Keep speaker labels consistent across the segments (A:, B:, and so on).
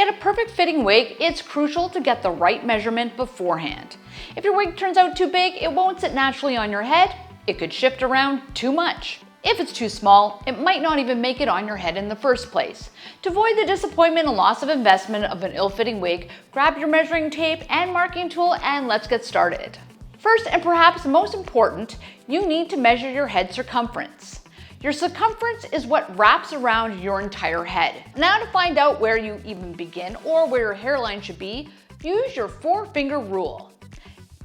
A: get a perfect fitting wig, it's crucial to get the right measurement beforehand. If your wig turns out too big, it won't sit naturally on your head. It could shift around too much. If it's too small, it might not even make it on your head in the first place. To avoid the disappointment and loss of investment of an ill-fitting wig, grab your measuring tape and marking tool and let's get started. First, and perhaps most important, you need to measure your head circumference. Your circumference is what wraps around your entire head. Now, to find out where you even begin or where your hairline should be, use your 4-finger rule.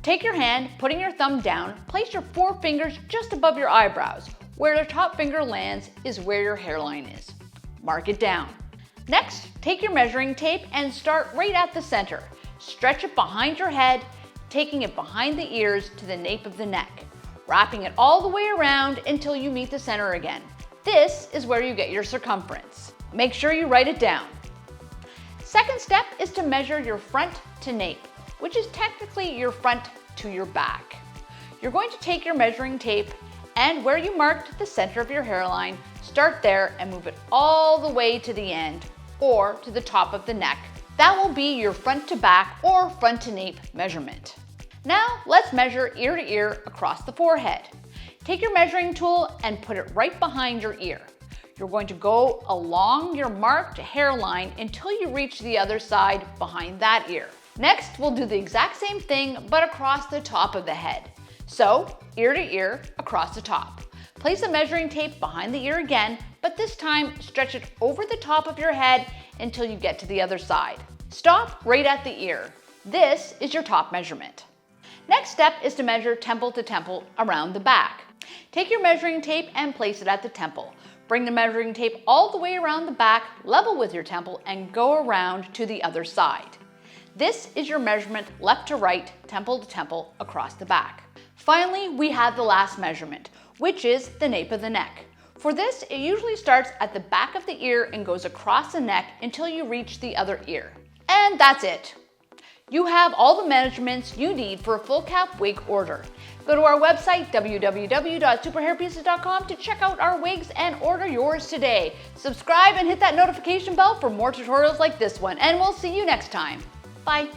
A: Take your hand, putting your thumb down, place your 4 fingers just above your eyebrows. Where the top finger lands is where your hairline is. Mark it down. Next, take your measuring tape and start right at the center. Stretch it behind your head, taking it behind the ears to the nape of the neck, wrapping it all the way around until you meet the center again. This is where you get your circumference. Make sure you write it down. Second step is to measure your front to nape, which is technically your front to your back. You're going to take your measuring tape and where you marked the center of your hairline, start there and move it all the way to the end or to the top of the neck. That will be your front to back or front to nape measurement. Now let's measure ear to ear across the forehead. Take your measuring tool and put it right behind your ear. You're going to go along your marked hairline until you reach the other side behind that ear. Next, we'll do the exact same thing but across the top of the head. So, ear to ear across the top. Place the measuring tape behind the ear again, but this time stretch it over the top of your head until you get to the other side. Stop right at the ear. This is your top measurement. Next step is to measure temple to temple around the back. Take your measuring tape and place it at the temple. Bring the measuring tape all the way around the back, level with your temple, and go around to the other side. This is your measurement left to right, temple to temple across the back. Finally, we have the last measurement, which is the nape of the neck. For this, it usually starts at the back of the ear and goes across the neck until you reach the other ear. And that's it. You have all the measurements you need for a full cap wig order. Go to our website, www.superhairpieces.com, to check out our wigs and order yours today. Subscribe and hit that notification bell for more tutorials like this one, and we'll see you next time. Bye.